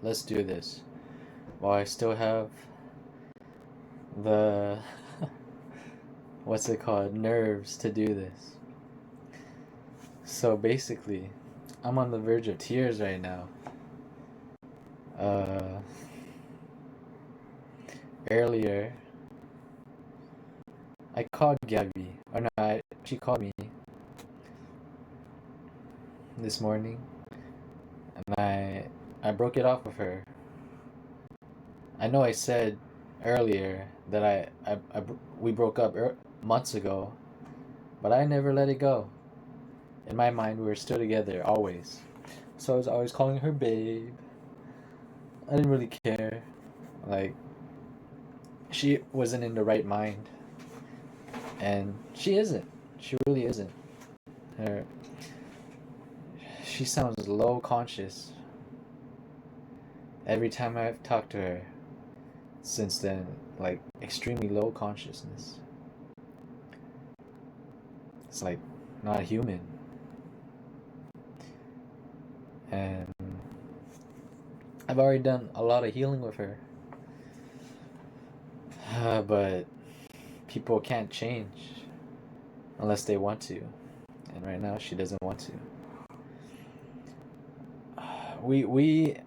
let's do this. While I still have the what's it called, nerves to do this. So basically, I'm on the verge of tears right now. Uh, Earlier, I called Gabi. Or no, she called me this morning, and I broke it off with her. I know I said earlier that we broke up months ago, but I never let it go. In my mind, we were still together always. So I was always calling her babe. I didn't really care. Like, she wasn't in the right mind, and she isn't. She really isn't. Her she sounds low conscious every time I've talked to her since then, like extremely low consciousness. It's like not human. And I've already done a lot of healing with her. But people can't change unless they want to. And right now she doesn't want to. We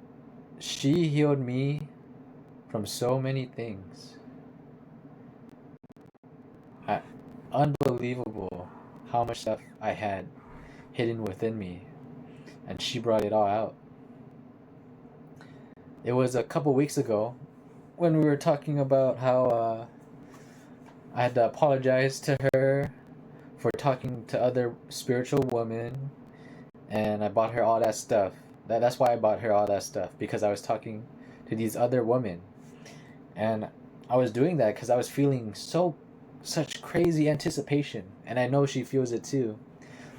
she healed me from so many things. I, Unbelievable how much stuff I had hidden within me, and she brought it all out. It was a couple weeks ago when we were talking about how I had to apologize to her for talking to other spiritual women, and I bought her all that stuff. That's why I bought her all that stuff, because I was talking to these other women, and I was doing that because I was feeling such crazy anticipation, and I know she feels it too.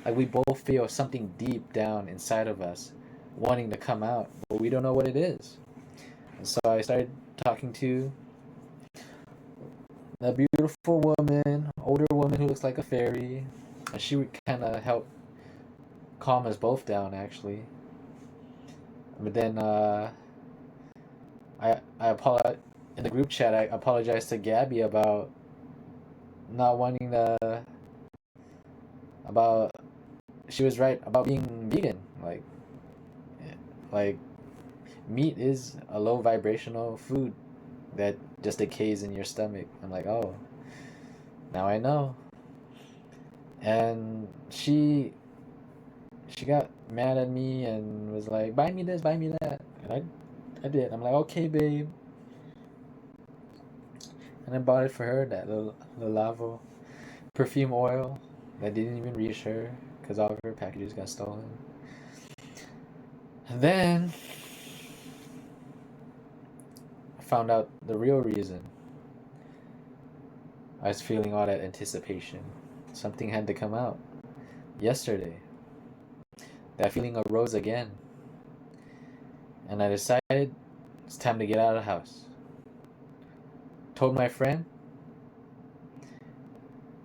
Like we both feel something deep down inside of us wanting to come out, but we don't know what it is. And so I started talking to a beautiful woman, older woman who looks like a fairy, and she would kind of help calm us both down actually. But then I apologize in the group chat. I apologized to Gabi about not wanting the about she was right about being vegan. Like meat is a low vibrational food that just decays in your stomach. I'm like, oh, now I know. And she got mad at me and was like, buy me this, buy me that. And I did. I'm like, okay, babe. And I bought it for her, that little Lavo perfume oil that didn't even reach her because all of her packages got stolen. And then I found out the real reason I was feeling all that anticipation. Something had to come out. Yesterday, that feeling arose again. And I decided it's time to get out of the house. Told my friend,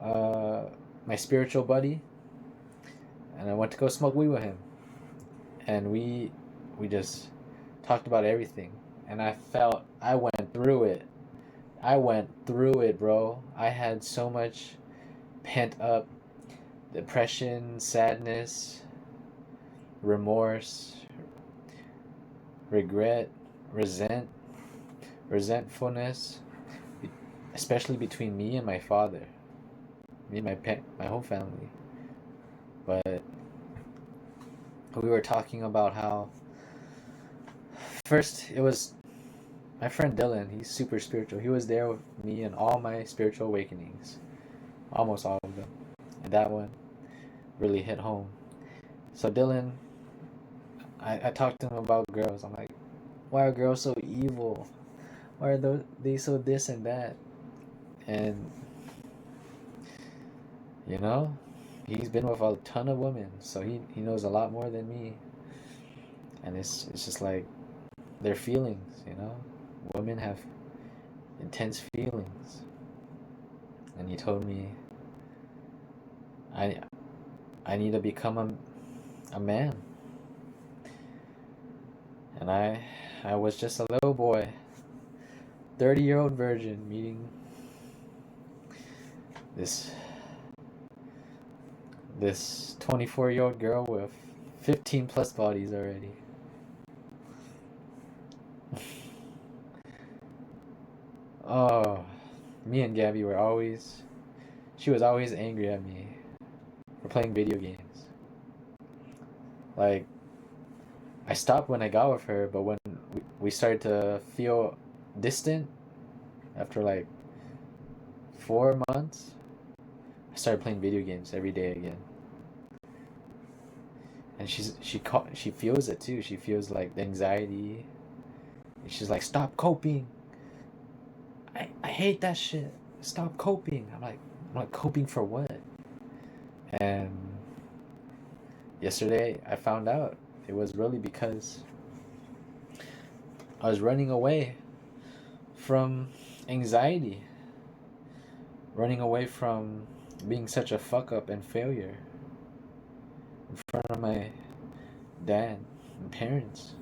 my spiritual buddy, and I went to go smoke weed with him. And we just talked about everything. And I went through it. I went through it, bro. I had so much pent up depression, sadness, remorse, regret, resentfulness, especially between me and my father, me and my whole family. But we were talking about how first it was my friend Dylan. He's super spiritual. He was there with me in all my spiritual awakenings, almost all of them, and that one really hit home. So Dylan, I talked to him about girls. I'm like, why are girls so evil? Why are they so this and that? And you know, he's been with a ton of women, so he knows a lot more than me. And it's just like their feelings, you know. Women have intense feelings. And he told me I I need to become a man. And I was just a little boy, 30-year-old virgin meeting this this 24-year-old girl with 15 plus bodies already. Oh, me and Gabby were always, she was always angry at me for playing video games. Like, I stopped when I got with her, but when we started to feel distant after like 4 months, I started playing video games every day again. And she feels it too. She feels like the anxiety. And she's like, stop coping. I hate that shit. Stop coping. I'm like, coping for what? And yesterday I found out it was really because I was running away from anxiety, running away from being such a fuck up and failure in front of my dad and parents.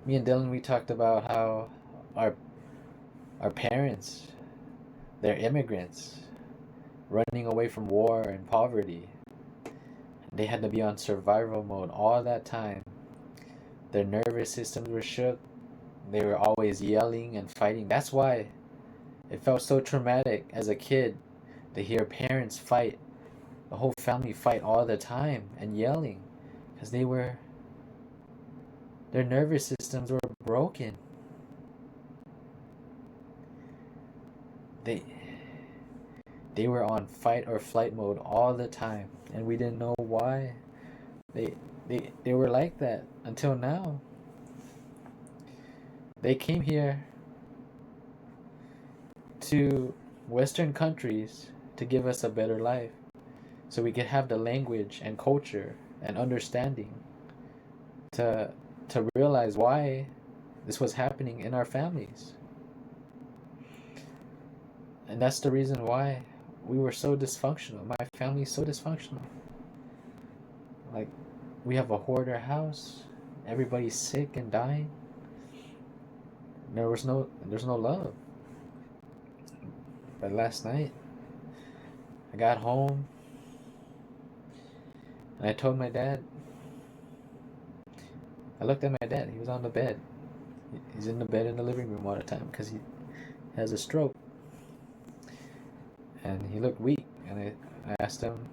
Me and Dylan, we talked about how our our parents, they're immigrants running away from war and poverty. They had to be on survival mode all that time. Their nervous systems were shook. They were always yelling and fighting. That's why it felt so traumatic as a kid to hear parents fight, the whole family fight all the time and yelling, because their nervous systems were broken. They they were on fight or flight mode all the time, and we didn't know why. They they were like that until now. They came here to Western countries to give us a better life, so we could have the language and culture and understanding to realize why this was happening in our families. And that's the reason why we were so dysfunctional. My family's so dysfunctional. Like, we have a hoarder house. Everybody's sick and dying. There's no love. But last night, I got home and I told my dad. I looked at my dad. He was on the bed. He's in the bed in the living room all the time because he has a stroke. And he looked weak. And I asked him,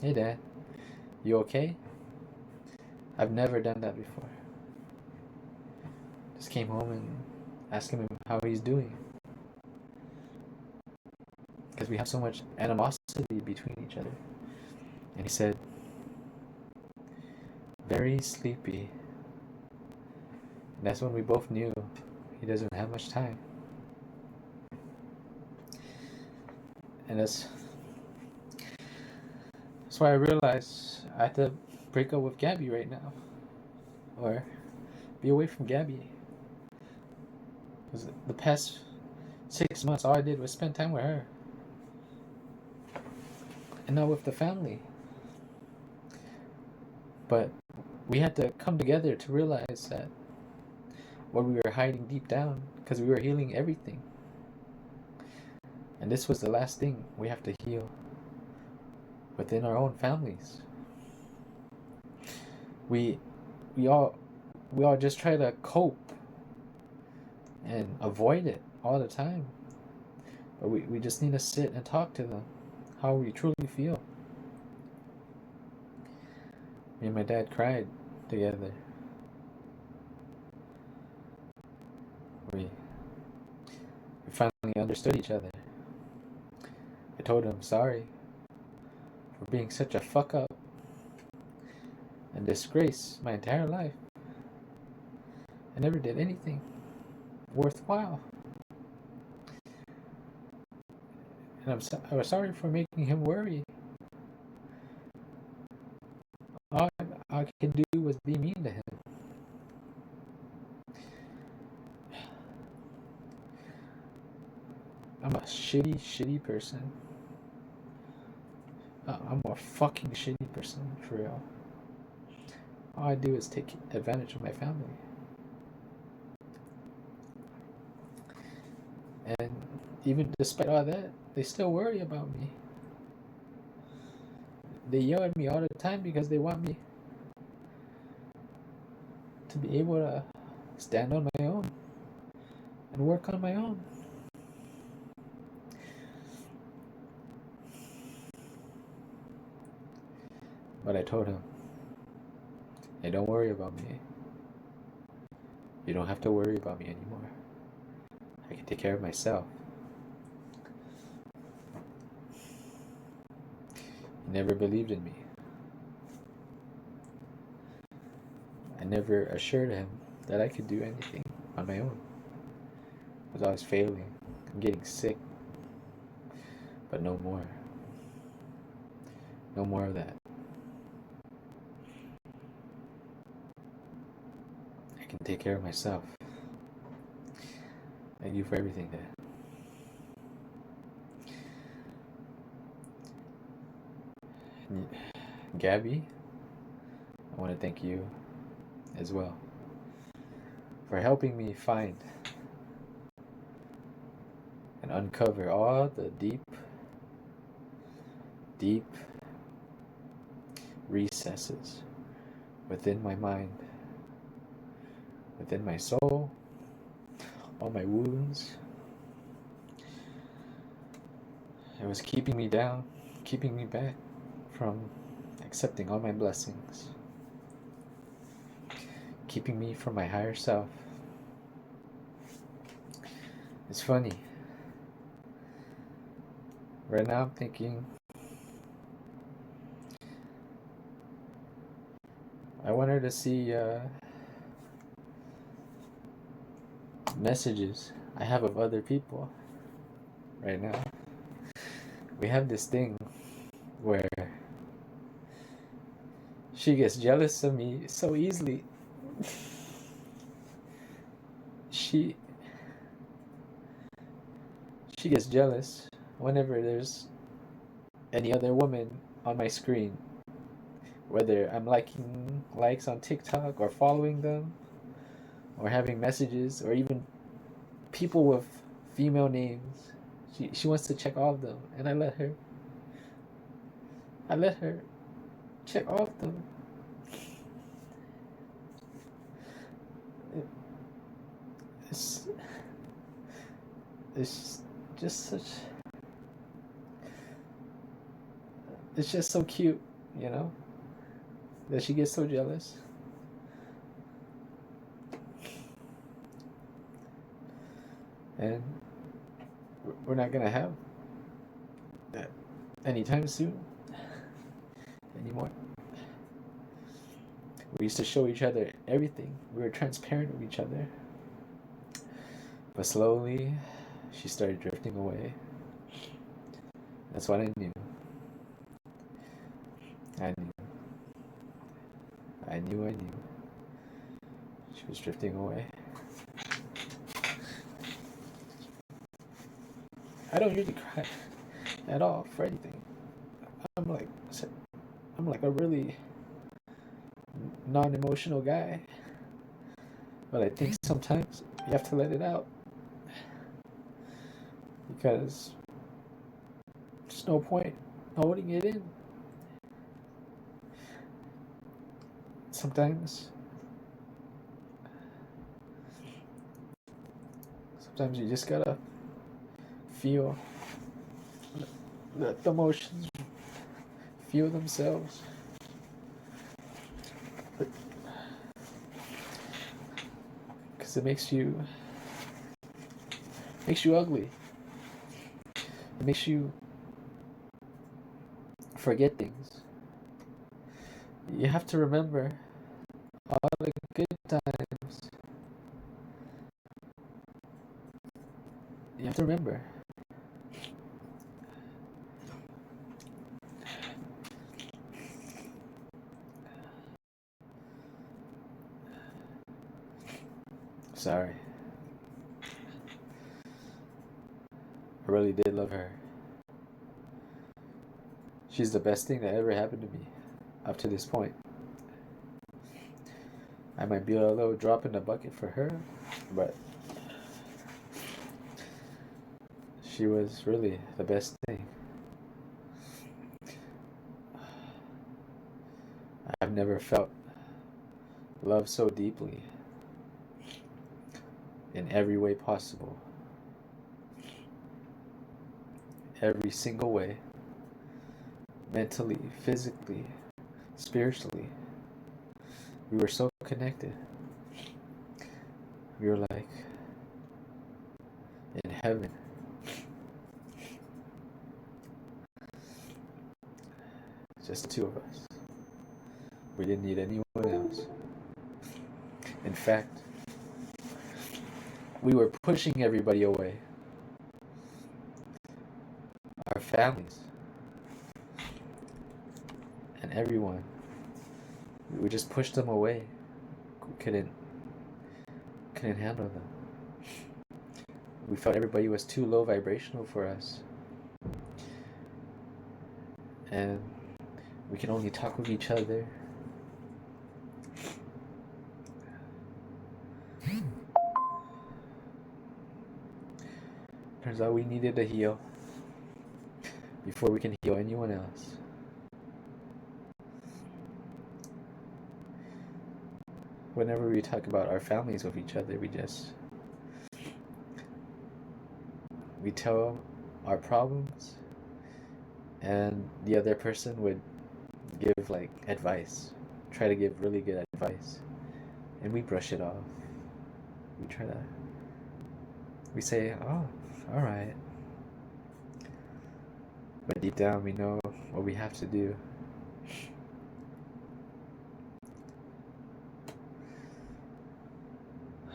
"Hey, Dad, you okay?" I've never done that before. Just came home and asked him how he's doing. Because we have so much animosity between each other. And he said, "Very sleepy." And that's when we both knew he doesn't have much time. And that's why I realized I have to break up with Gabi right now. Or be away from Gabi. Because the past 6 months, all I did was spend time with her. And not with the family. But we had to come together to realize that what we were hiding deep down, because we were healing everything. And this was the last thing we have to heal within our own families. We all just try to cope and avoid it all the time. But we just need to sit and talk to them how we truly feel. Me and my dad cried together. We finally understood each other. I told him sorry for being such a fuck up and disgrace my entire life. I never did anything worthwhile. And I was sorry for making him worry. All I could do was be mean to him. I'm a shitty person. I'm a fucking shitty person, for real. All I do is take advantage of my family. And even despite all that, they still worry about me. They yell at me all the time because they want me to be able to stand on my own and work on my own. But I told him, hey, don't worry about me. You don't have to worry about me anymore. I can take care of myself. He never believed in me. I never assured him that I could do anything on my own. I was always failing. I'm getting sick. But no more. No more of that. I can take care of myself. Thank you for everything, Dad. Gabi, I want to thank you as well for helping me find and uncover all the deep recesses within my mind, within my soul, all my wounds. It was keeping me down, keeping me back from accepting all my blessings, keeping me from my higher self. It's funny. Right now I'm thinking, I want her to see messages I have of other people right now. We have this thing where she gets jealous of me so easily. She gets jealous whenever there's any other woman on my screen, whether I'm liking likes on TikTok or following them or having messages or even people with female names. She wants to check all of them, and I let her check all of them. It's just such, it's just so cute, you know, that she gets so jealous. And we're not gonna have that anytime soon anymore. We used to show each other everything. We were transparent with each other. But slowly, she started drifting away. That's what I knew. I knew. She was drifting away. I don't usually cry at all for anything. I'm like a really non-emotional guy. But I think sometimes you have to let it out. Because there's no point holding it in. Sometimes you just gotta feel, let the emotions feel themselves. Because it makes you ugly. It makes you forget things. You have to remember all the good times. You have to remember. Sorry. I really did love her. She's the best thing that ever happened to me up to this point. I might be a little drop in the bucket for her, but she was really the best thing. I've never felt love so deeply in every way possible. Every single way. Mentally, physically, spiritually. We were so connected. We were like in heaven. Just the two of us. We didn't need anyone else. In fact, we were pushing everybody away. Our families. And everyone. We just pushed them away. We couldn't handle them. We felt everybody was too low vibrational for us. And we can only talk with each other. Turns out we needed to heal before we can heal anyone else. Whenever we talk about our families with each other, we tell our problems, and the other person would give like advice, try to give really good advice, and we brush it off. We say, oh, all right, but deep down we know what we have to do.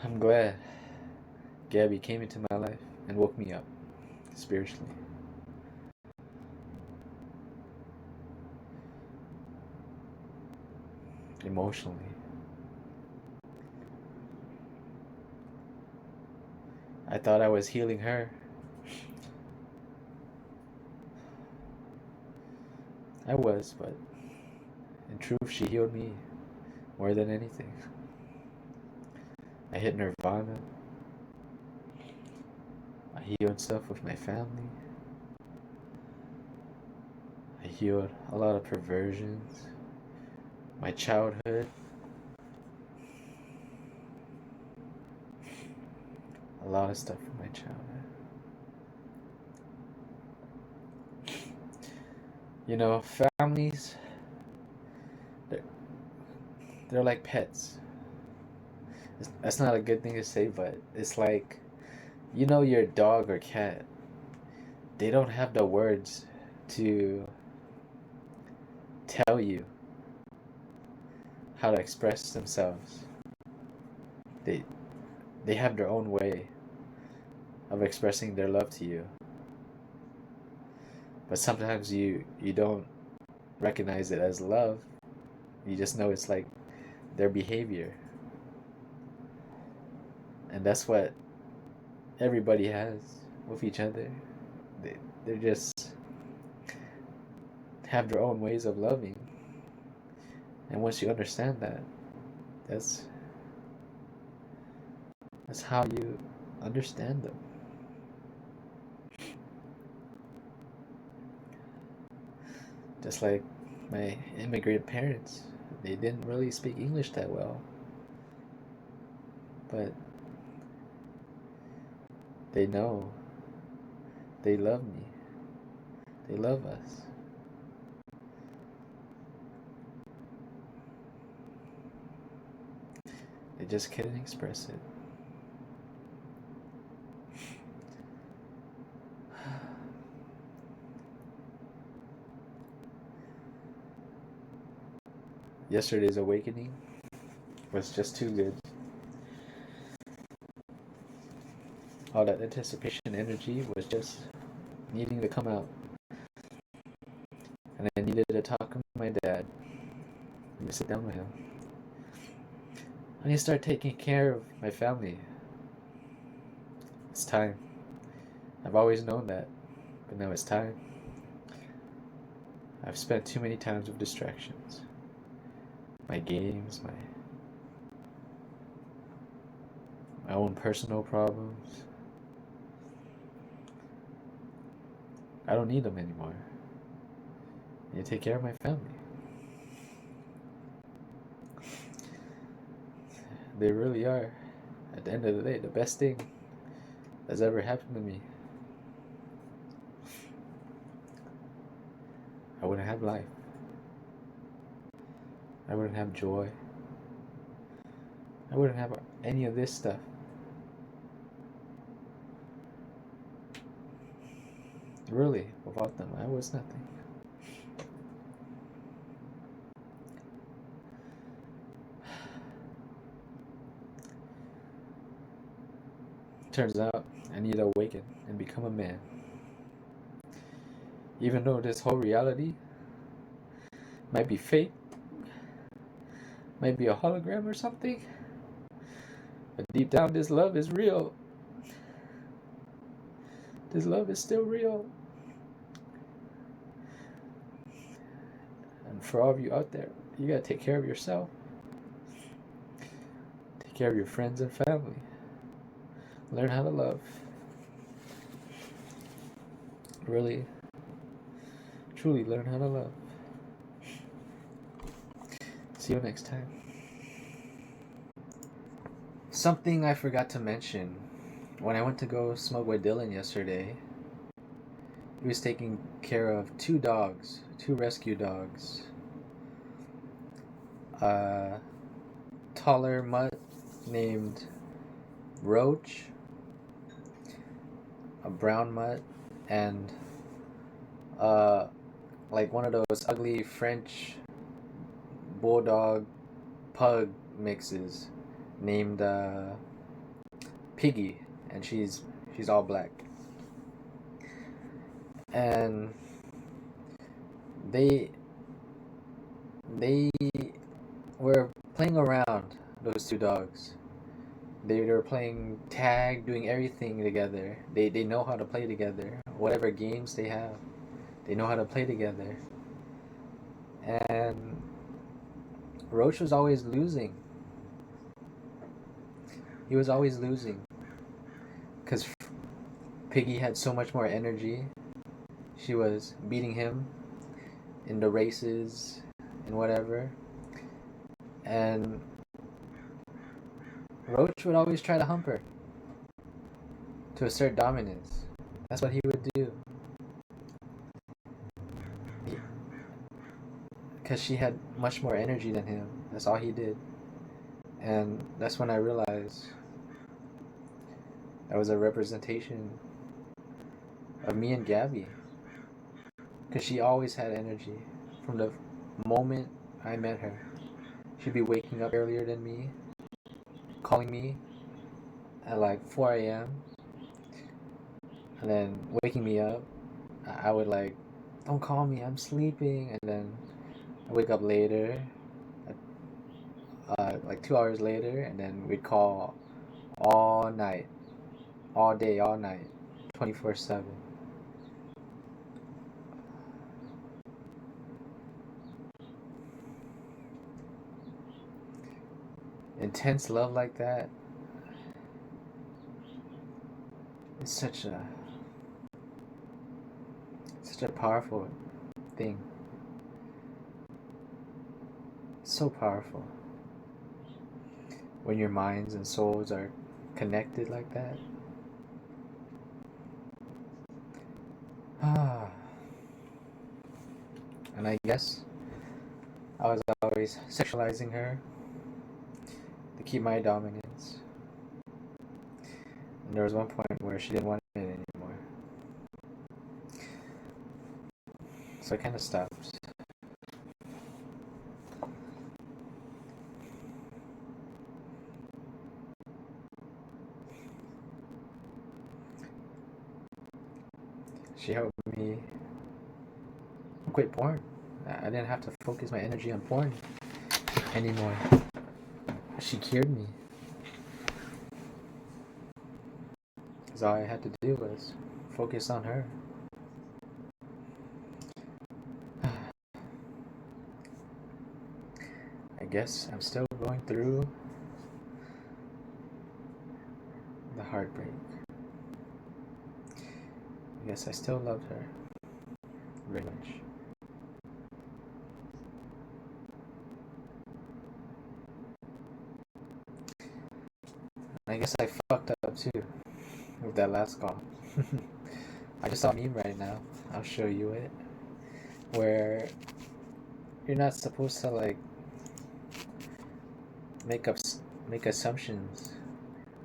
I'm glad Gabi came into my life and woke me up spiritually. Emotionally. I thought I was healing her. I was, but in truth, she healed me more than anything. I hit nirvana. I healed stuff with my family. I healed a lot of perversions. My childhood. A lot of stuff from my childhood. You know, families, they're like pets. That's not a good thing to say, but it's like, you know, your dog or cat, they don't have the words to tell you how to express themselves. They have their own way of expressing their love to you. But sometimes you don't recognize it as love. You just know it's like their behavior. And that's what everybody has with each other. They just have their own ways of loving. And once you understand that, that's how you understand them. Just like my immigrant parents, they didn't really speak English that well, but they know, they love me, they love us. They just couldn't express it. Yesterday's awakening was just too good. All that anticipation energy was just needing to come out. And I needed to talk with my dad. I need to sit down with him. I need to start taking care of my family. It's time. I've always known that, but now it's time. I've spent too many times with distractions. My games, my own personal problems. I don't need them anymore. I need to take care of my family. They really are, at the end of the day, the best thing that's ever happened to me. I wouldn't have life. I wouldn't have joy. I wouldn't have any of this stuff. Really, without them, I was nothing. Turns out I need to awaken and become a man. Even though this whole reality might be fake, might be a hologram or something, but deep down, this love is real. This love is still real. And for all of you out there, you gotta take care of yourself. Take care of your friends and family. Learn how to love. Really, truly learn how to love. See you next time. Something I forgot to mention. When I went to go smoke with Dylan yesterday, he was taking care of two dogs, two rescue dogs. A taller mutt named Roach, a brown mutt, and like one of those ugly French bulldog pug mixes named Piggy, and she's all black. And they were playing around, those two dogs. They were playing tag, doing everything together. They know how to play together. Whatever games they have, they know how to play together. And Roach was always losing. He was always losing. Because Piggy had so much more energy. She was beating him in the races and whatever. And Roach would always try to hump her to assert dominance. That's what he would do. Because she had much more energy than him. That's all he did. And that's when I realized that was a representation of me and Gabi. Because she always had energy. From the moment I met her, she'd be waking up earlier than me, calling me at like 4 a.m. and then waking me up. I would like, don't call me, I'm sleeping. And then I wake up later, like 2 hours later, and then we'd call all night, all day, all night, 24/7. Intense love like that is such a powerful thing. It's so powerful when your minds and souls are connected like that. And I guess I was always sexualizing her to keep my dominance. And there was one point where she didn't want it anymore. So I kind of stopped. She helped me quit porn. I didn't have to focus my energy on porn anymore. She cured me. Because all I had to do was focus on her. I guess I'm still going through heartbreak. I guess I still loved her very much. I guess I fucked up too with that last call. I just saw a meme right now. I'll show you it. Where you're not supposed to like make up make assumptions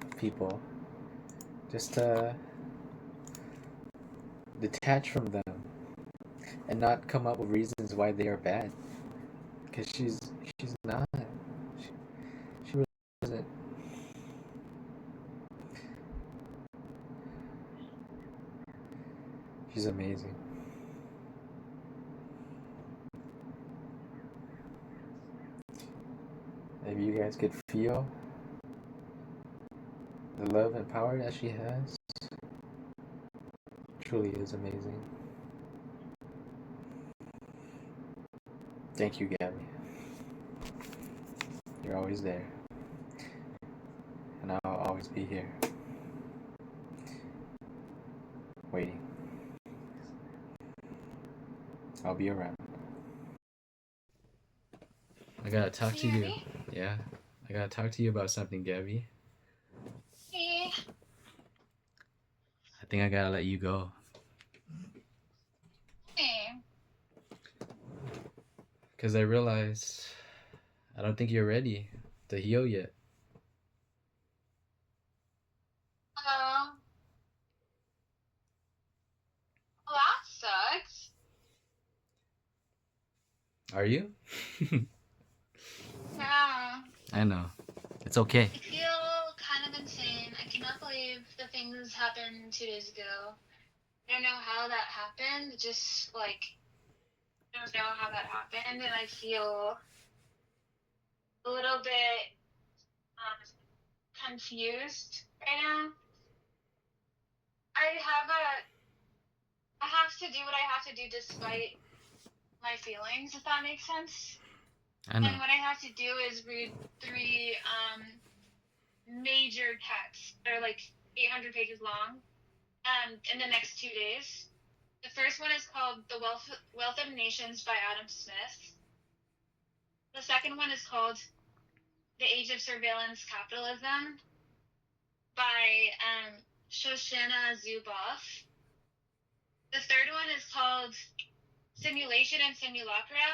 of people. Just detach from them and not come up with reasons why they are bad. Because she's not. She really isn't. She's amazing. Maybe you guys could feel the love and power that she has. Truly is amazing. Thank you, Gabi. You're always there. And I'll always be here. Waiting. I'll be around. I gotta talk to you. Yeah. I gotta talk to you about something, Gabi. Hey. I think I gotta let you go. Hey. Because I realized I don't think you're ready to heal yet. Oh. Well, that sucks. Are you? Yeah. I know. It's okay. I feel kind of insane. I cannot believe the things happened 2 days ago. I don't know how that happened. Just like, I don't know how that happened, and I feel a little bit confused right now. I have to do what I have to do despite my feelings, if that makes sense. I know. And what I have to do is read 3 major texts. They're like 800 pages long. In the next 2 days. The first one is called The Wealth of Nations by Adam Smith. The second one is called The Age of Surveillance Capitalism by Shoshana Zuboff. The third one is called Simulation and Simulacra,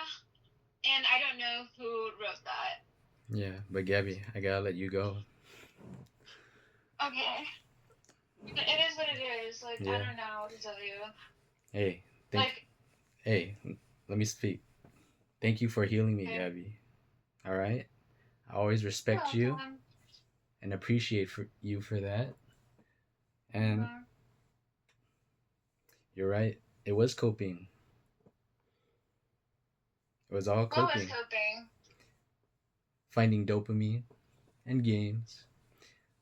and I don't know who wrote that. Yeah, but Gabi, I gotta let you go. Okay. It is what it is. Like, Yeah. I don't know what to tell you. Hey, hey, let me speak. Thank you for healing me, Okay. Gabi. All right? I always respect you and appreciate you for that. And you're right. It was coping. It was all coping. What was coping? Finding dopamine and games.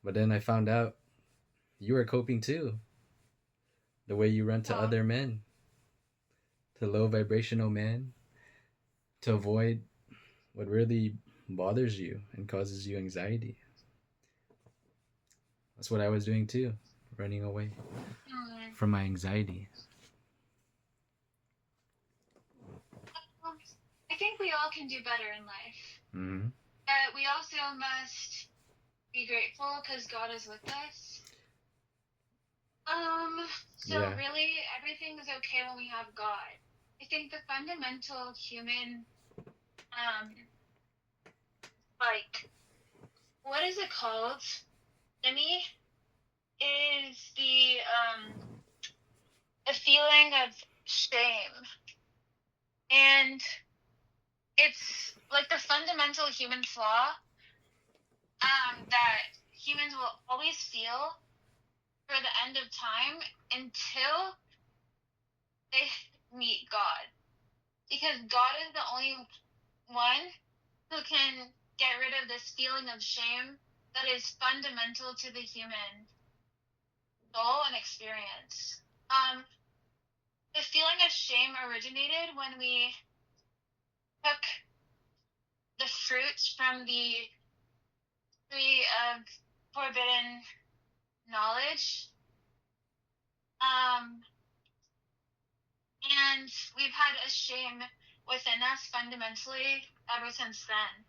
But then I found out you were coping too. The way you run to other men, to low vibrational men, to avoid what really bothers you and causes you anxiety. That's what I was doing too, running away from my anxiety. I think we all can do better in life. Mm-hmm. But we also must be grateful because God is with us. So really, everything is okay when we have God. I think the fundamental human, like, what is it called? Enemy is the feeling of shame. And it's like the fundamental human flaw that humans will always feel for the end of time until they meet God. Because God is the only one who can get rid of this feeling of shame that is fundamental to the human soul and experience. The feeling of shame originated when we took the fruits from the tree of forbidden knowledge. And we've had a shame within us fundamentally ever since then.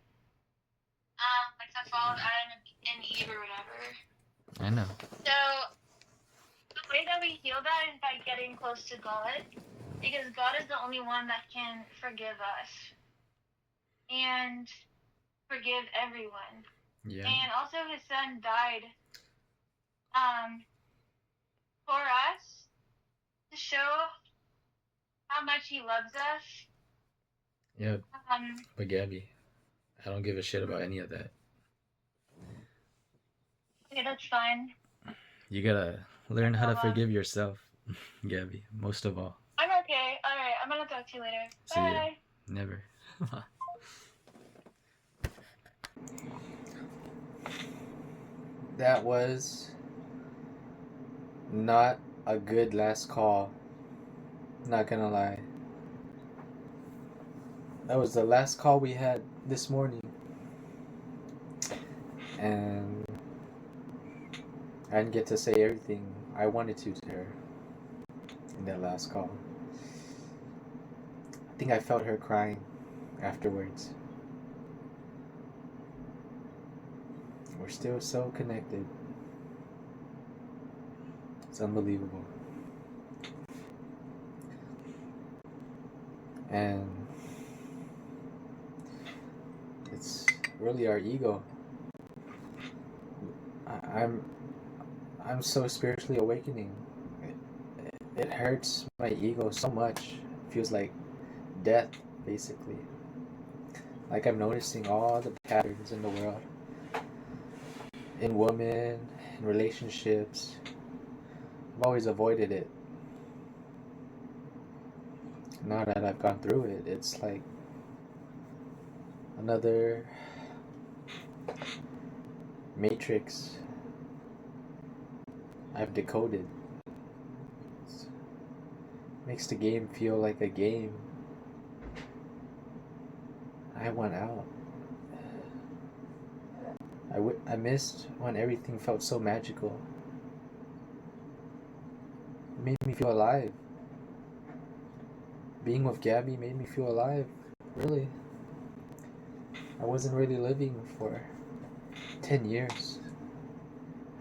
Like the fall of Adam and Eve or whatever. I know. So the way that we heal that is by getting close to God, because God is the only one that can forgive us and forgive everyone. Yeah. And also his son died for us to show how much he loves us. Yep. But Gabby, I don't give a shit about any of that. Okay, that's fine. You gotta learn how to forgive yourself, Gabby, most of all. I'm okay. Alright, I'm gonna talk to you later. See Bye. ya. Never. That was not a good last call. Not gonna lie. That was the last call we had this morning. And I didn't get to say everything I wanted to her in that last call. I think I felt her crying afterwards. We're still so connected. It's unbelievable. And it's really our ego. I'm so spiritually awakening. It hurts my ego so much. It feels like death, basically. Like I'm noticing all the patterns in the world, in women, in relationships. I've always avoided it. Now that I've gone through it, it's like another matrix I've decoded. It makes the game feel like a game. I want out. I missed when everything felt so magical. It made me feel alive. Being with Gabi made me feel alive. Really. I wasn't really living for 10 years.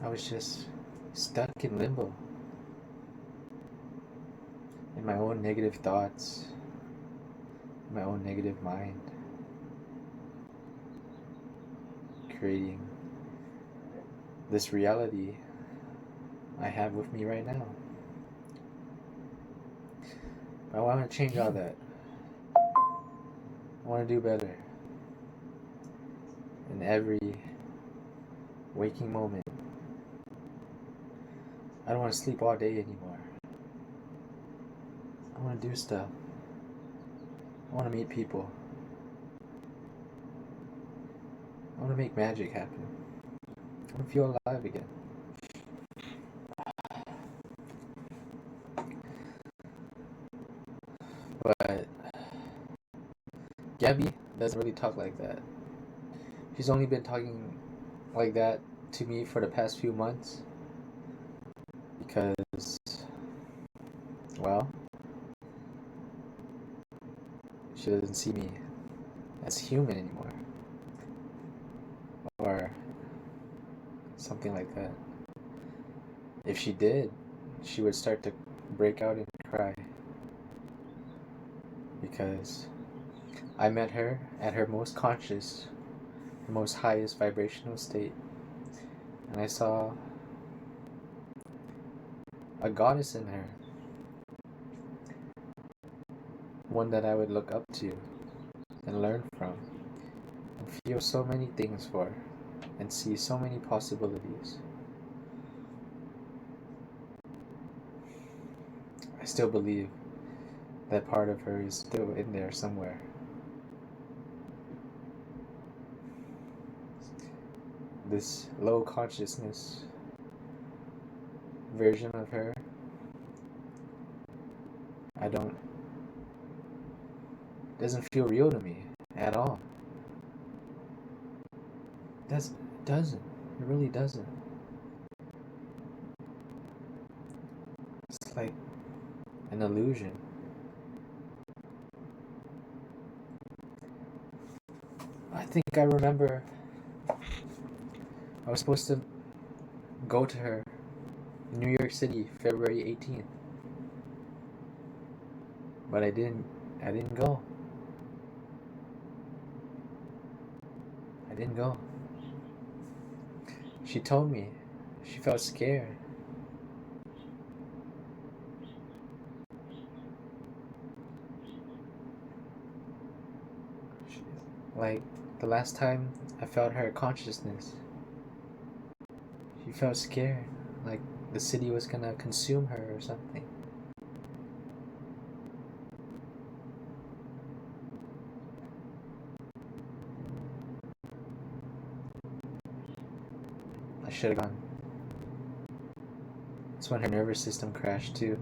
I was just stuck in limbo. In my own negative thoughts. In my own negative mind. Creating this reality I have with me right now. I want to change all that. I want to do better. In every waking moment. I don't want to sleep all day anymore. I want to do stuff. I want to meet people. I want to make magic happen. I want to feel alive again. But Gabi doesn't really talk like that. She's only been talking like that to me for the past few months. Because, well, she doesn't see me as human anymore. Or something like that. If she did, she would start to break out and cry. Because I met her at her most conscious, her most highest vibrational state. And I saw a goddess in her. One that I would look up to and learn from. And feel so many things for. And see so many possibilities. I still believe that part of her is still in there somewhere. This low consciousness version of her, doesn't feel real to me at all. It doesn't. It really doesn't. like an illusion. I think I remember I was supposed to go to her in New York City, February 18th. But I didn't go. I didn't go. She told me she felt scared. Like the last time I felt her consciousness, she felt scared. Like the city was gonna consume her or something. I should have gone. That's when her nervous system crashed too.